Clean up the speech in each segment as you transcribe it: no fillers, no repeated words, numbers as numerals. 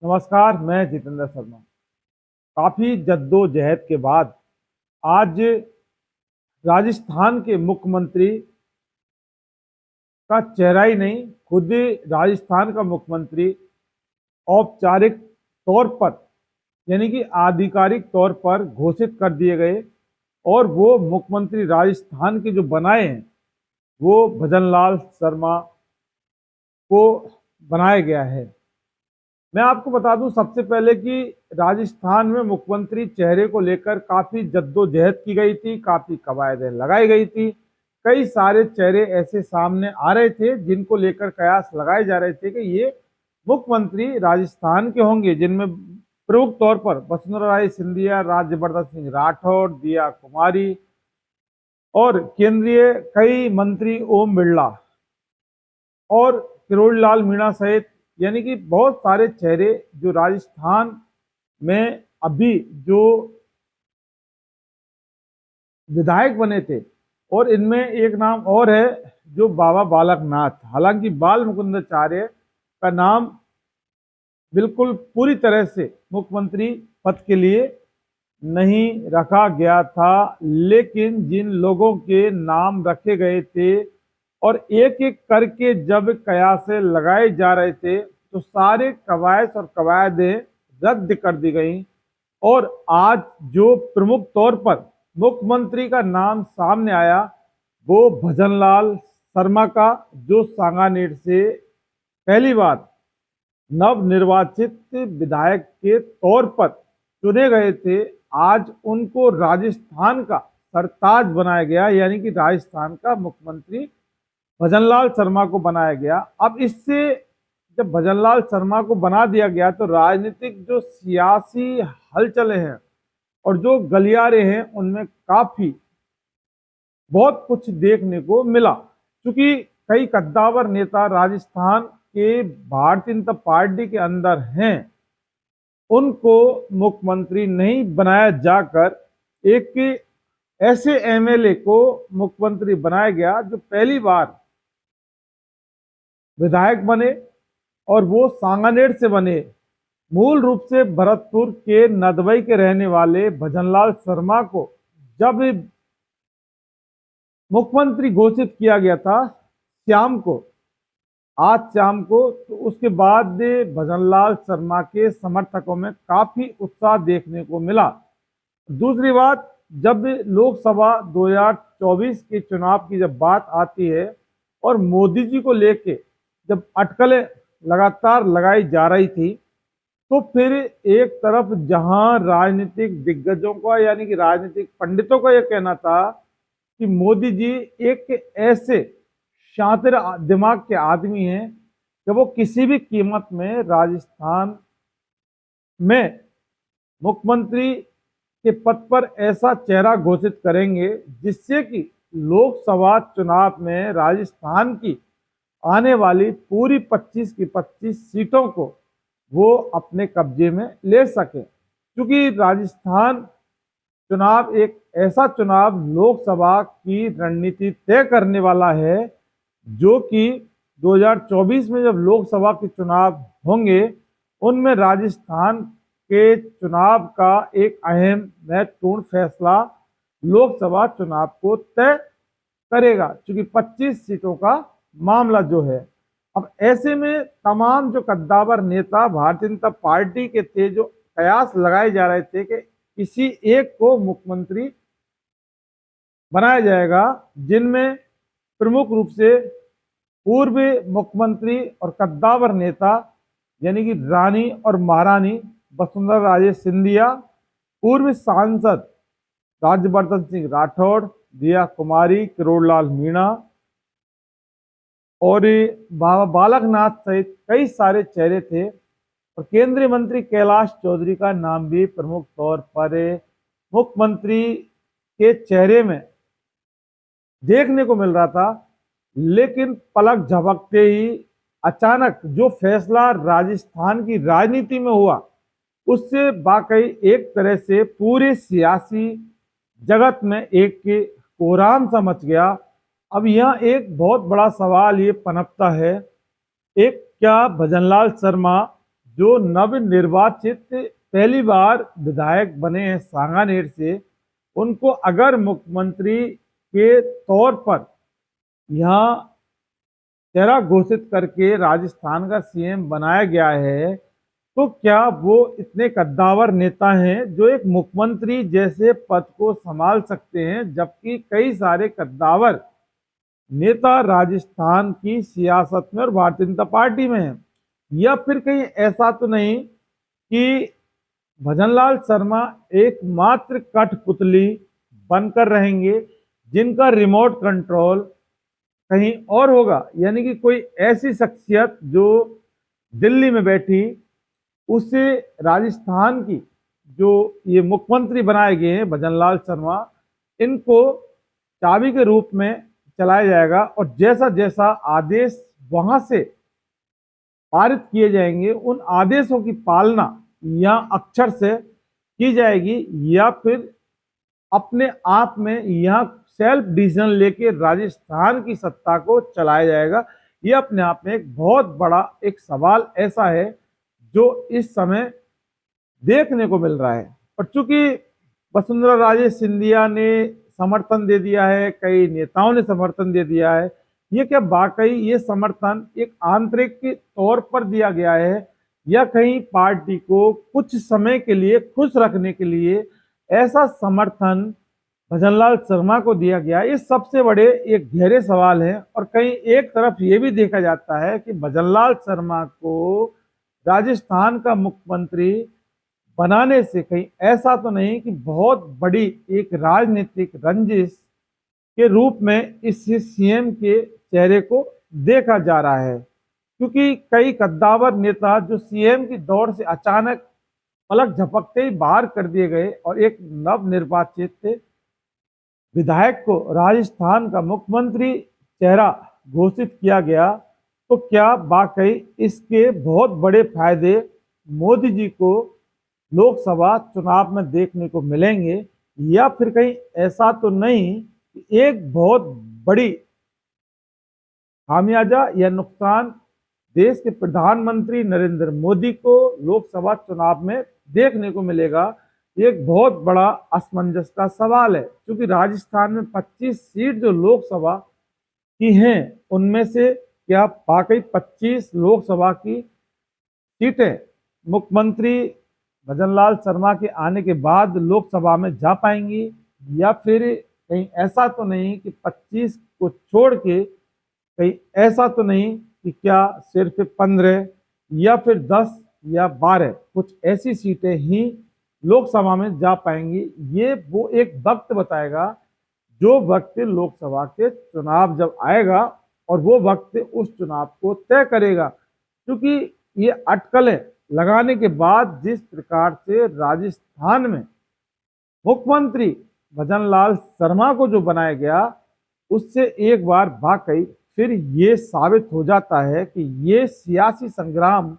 नमस्कार, मैं जितेंद्र शर्मा। काफी जद्दोजहद के बाद आज राजस्थान के मुख्यमंत्री का चेहरा ही नहीं, खुद ही राजस्थान का मुख्यमंत्री औपचारिक तौर पर यानी कि आधिकारिक तौर पर घोषित कर दिए गए और वो मुख्यमंत्री राजस्थान के जो बनाए हैं वो भजनलाल शर्मा को बनाया गया है। मैं आपको बता दूं सबसे पहले कि राजस्थान में मुख्यमंत्री चेहरे को लेकर काफी जद्दोजहद की गई थी, काफी कवायदें लगाई गई थी। कई सारे चेहरे ऐसे सामने आ रहे थे जिनको लेकर कयास लगाए जा रहे थे कि ये मुख्यमंत्री राजस्थान के होंगे, जिनमें प्रमुख तौर पर वसुंधरा राजे सिंधिया, राज्यवर्धन सिंह राठौड़, दिया कुमारी और केंद्रीय कई मंत्री ओम बिरला और किरोड़ीलाल मीणा सहित यानी कि बहुत सारे चेहरे जो राजस्थान में अभी जो विधायक बने थे। और इनमें एक नाम और है जो बाबा बालक नाथ। हालांकि बाल मुकुंदाचार्य का नाम बिल्कुल पूरी तरह से मुख्यमंत्री पद के लिए नहीं रखा गया था, लेकिन जिन लोगों के नाम रखे गए थे और एक एक करके जब कयासे लगाए जा रहे थे तो सारे कवायद और कवायदें रद्द कर दी गई। और आज जो प्रमुख तौर पर मुख्यमंत्री का नाम सामने आया वो भजनलाल शर्मा का, जो सांगानेर से पहली बार नवनिर्वाचित विधायक के तौर पर चुने गए थे। आज उनको राजस्थान का सरताज बनाया गया, यानी कि राजस्थान का मुख्यमंत्री भजनलाल शर्मा को बनाया गया। अब इससे जब भजनलाल शर्मा को बना दिया गया तो राजनीतिक जो सियासी हलचलें हैं और जो गलियारे हैं उनमें काफी बहुत कुछ देखने को मिला। क्योंकि कई कद्दावर नेता राजस्थान के भारतीय जनता पार्टी के अंदर हैं, उनको मुख्यमंत्री नहीं बनाया जाकर एक ऐसे एमएलए को मुख्यमंत्री बनाया गया जो पहली बार विधायक बने और वो सांगानेर से बने। मूल रूप से भरतपुर के नदबई के रहने वाले भजनलाल शर्मा को जब मुख्यमंत्री घोषित किया गया था आज शाम को, तो उसके बाद भजनलाल शर्मा के समर्थकों में काफी उत्साह देखने को मिला। दूसरी बात, जब लोकसभा 2024 के चुनाव की जब बात आती है और मोदी जी को लेके जब अटकलें लगातार लगाई जा रही थी, तो फिर एक तरफ जहां राजनीतिक दिग्गजों का यानी कि राजनीतिक पंडितों का यह कहना था कि मोदी जी एक ऐसे शातिर दिमाग के आदमी हैं कि वो किसी भी कीमत में राजस्थान में मुख्यमंत्री के पद पर ऐसा चेहरा घोषित करेंगे जिससे कि लोकसभा चुनाव में राजस्थान की आने वाली पूरी 25 की 25 सीटों को वो अपने कब्जे में ले सके। क्योंकि राजस्थान चुनाव एक ऐसा चुनाव लोकसभा की रणनीति तय करने वाला है, जो कि 2024 में जब लोकसभा के चुनाव होंगे उनमें राजस्थान के चुनाव का एक अहम महत्वपूर्ण फैसला लोकसभा चुनाव को तय करेगा, क्योंकि 25 सीटों का मामला जो है। अब ऐसे में तमाम जो कद्दावर नेता भारतीय जनता पार्टी के थे, जो कयास लगाए जा रहे थे कि किसी एक को मुख्यमंत्री बनाया जाएगा, जिनमें प्रमुख रूप से पूर्व मुख्यमंत्री और कद्दावर नेता यानी कि रानी और महारानी वसुंधरा राजे सिंधिया, पूर्व सांसद राज्यवर्धन सिंह राठौड़, दिया कुमारी, किरोड़ीलाल मीणा और बाबा बालक नाथ सहित कई सारे चेहरे थे। और केंद्रीय मंत्री कैलाश चौधरी का नाम भी प्रमुख तौर पर मुख्यमंत्री के चेहरे में देखने को मिल रहा था। लेकिन पलक झपकते ही अचानक जो फैसला राजस्थान की राजनीति में हुआ, उससे वाकई एक तरह से पूरे सियासी जगत में एक कोहराम सा मच गया। अब यह एक बहुत बड़ा सवाल ये पनपता है, एक क्या भजनलाल शर्मा जो नवनिर्वाचित पहली बार विधायक बने हैं सांगानेर से, उनको अगर मुख्यमंत्री के तौर पर यहाँ चेहरा घोषित करके राजस्थान का सीएम बनाया गया है, तो क्या वो इतने कद्दावर नेता हैं जो एक मुख्यमंत्री जैसे पद को संभाल सकते हैं, जबकि कई सारे कद्दावर नेता राजस्थान की सियासत में और भारतीय जनता पार्टी में हैं? या फिर कहीं ऐसा तो नहीं कि भजनलाल शर्मा एकमात्र कठपुतली बनकर रहेंगे जिनका रिमोट कंट्रोल कहीं और होगा, यानी कि कोई ऐसी शख्सियत जो दिल्ली में बैठी उसे राजस्थान की जो ये मुख्यमंत्री बनाए गए हैं भजनलाल शर्मा, इनको चाबी के रूप में चलाया जाएगा और जैसा जैसा आदेश वहां से पारित किए जाएंगे उन आदेशों की पालना या अक्षर से की जाएगी, या फिर अपने आप में यहाँ सेल्फ डिसीजन लेके राजस्थान की सत्ता को चलाया जाएगा। ये अपने आप में एक बहुत बड़ा एक सवाल ऐसा है जो इस समय देखने को मिल रहा है। और चूंकि वसुंधरा राजे सिंधिया ने समर्थन दे दिया है, कई नेताओं ने समर्थन दे दिया है, ये क्या वाकई ये समर्थन एक आंतरिक के तौर पर दिया गया है या कहीं पार्टी को कुछ समय के लिए खुश रखने के लिए ऐसा समर्थन भजनलाल शर्मा को दिया गया? ये सबसे बड़े एक गहरे सवाल है। और कहीं एक तरफ ये भी देखा जाता है कि भजनलाल शर्मा को राजस्थान का मुख्यमंत्री बनाने से कहीं ऐसा तो नहीं कि बहुत बड़ी एक राजनीतिक रंजिश के रूप में इस सीएम के चेहरे को देखा जा रहा है, क्योंकि कई कद्दावर नेता जो सीएम की दौड़ से अचानक पलक झपकते ही बाहर कर दिए गए और एक नवनिर्वाचित विधायक को राजस्थान का मुख्यमंत्री चेहरा घोषित किया गया, तो क्या वाकई इसके बहुत बड़े फायदे मोदी जी को लोकसभा चुनाव में देखने को मिलेंगे, या फिर कहीं ऐसा तो नहीं कि एक बहुत बड़ी खामियाजा या नुकसान देश के प्रधानमंत्री नरेंद्र मोदी को लोकसभा चुनाव में देखने को मिलेगा? एक बहुत बड़ा असमंजस का सवाल है, क्योंकि राजस्थान में 25 सीट जो लोकसभा की हैं उनमें से क्या वाकई 25 लोकसभा की सीटें मुख्यमंत्री भजनलाल शर्मा के आने के बाद लोकसभा में जा पाएंगी, या फिर कहीं ऐसा तो नहीं कि 25 को छोड़ के कहीं ऐसा तो नहीं कि क्या सिर्फ 15 या फिर 10 या 12 कुछ ऐसी सीटें ही लोकसभा में जा पाएंगी? ये वो एक वक्त बताएगा, जो वक्त लोकसभा के चुनाव जब आएगा और वो वक्त उस चुनाव को तय करेगा। क्योंकि ये अटकलें लगाने के बाद जिस प्रकार से राजस्थान में मुख्यमंत्री भजनलाल शर्मा को जो बनाया गया, उससे एक बार वाकई फिर ये साबित हो जाता है कि ये सियासी संग्राम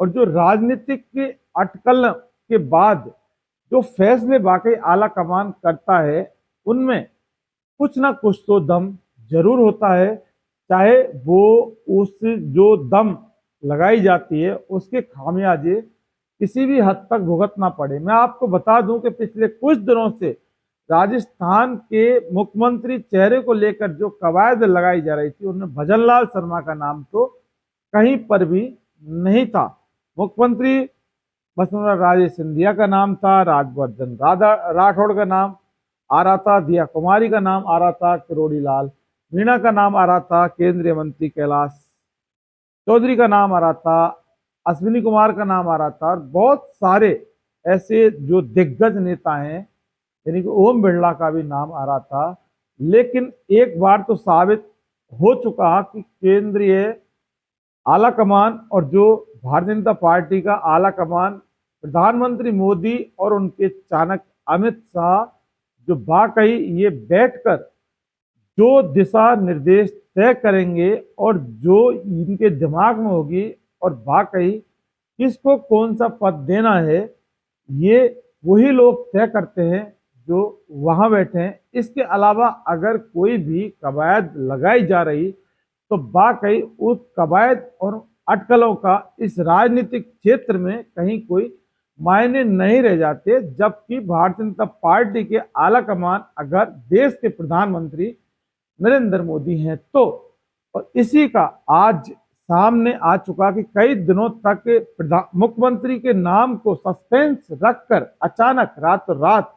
और जो राजनीतिक के अटकल के बाद जो फैसले वाकई आला कमान करता है, उनमें कुछ ना कुछ तो दम जरूर होता है, चाहे वो उस जो दम लगाई जाती है उसके खामियाजे किसी भी हद तक भुगतना पड़े। मैं आपको बता दूं कि पिछले कुछ दिनों से राजस्थान के मुख्यमंत्री चेहरे को लेकर जो कवायद लगाई जा रही थी, उनमें भजनलाल शर्मा का नाम तो कहीं पर भी नहीं था। मुख्यमंत्री वसुंधरा राजे सिंधिया का नाम था, राज्यवर्धन राठौड़ का नाम आ रहा था, दिया कुमारी का नाम आ रहा था, किरोड़ी लाल मीणा का नाम आ रहा था, केंद्रीय मंत्री कैलाश चौधरी का नाम आ रहा था, अश्विनी कुमार का नाम आ रहा था, और बहुत सारे ऐसे जो दिग्गज नेता हैं, यानी कि ओम बिरला का भी नाम आ रहा था। लेकिन एक बार तो साबित हो चुका कि केंद्रीय आला कमान और जो भारतीय जनता पार्टी का आला कमान, प्रधानमंत्री मोदी और उनके चाणक्य अमित शाह जो वाकई ये बैठकर जो दिशा निर्देश तय करेंगे और जो इनके दिमाग में होगी और वाकई किसको कौन सा पद देना है, ये वही लोग तय करते हैं जो वहां बैठे हैं। इसके अलावा अगर कोई भी कवायद लगाई जा रही तो वाकई उस कवायद और अटकलों का इस राजनीतिक क्षेत्र में कहीं कोई मायने नहीं रह जाते, जबकि भारतीय जनता पार्टी के आला कमान अगर देश के प्रधानमंत्री नरेंद्र मोदी हैं तो। और इसी का आज सामने आ चुका कि कई दिनों तक मुख्यमंत्री के नाम को सस्पेंस रखकर अचानक रातों रात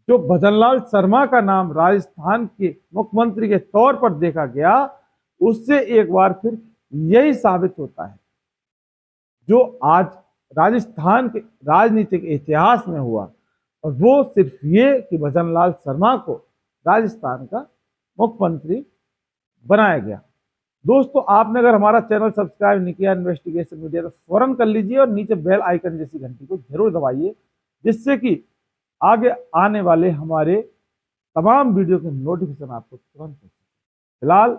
जो भजनलाल शर्मा का नाम राजस्थान के मुख्यमंत्री के तौर पर देखा गया, उससे एक बार फिर यही साबित होता है जो आज राजस्थान के राजनीतिक इतिहास में हुआ, और वो सिर्फ ये कि भजनलाल शर्मा को राजस्थान का मुख्यमंत्री बनाया गया। दोस्तों, आपने अगर हमारा चैनल सब्सक्राइब नहीं किया इन्वेस्टिगेशन मीडिया तो फौरन कर लीजिए और नीचे बेल आइकन जैसी घंटी को जरूर दबाइए, जिससे कि आगे आने वाले हमारे तमाम वीडियो के नोटिफिकेशन आपको तुरंत। फिलहाल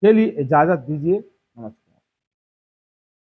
के लिए इजाजत दीजिए।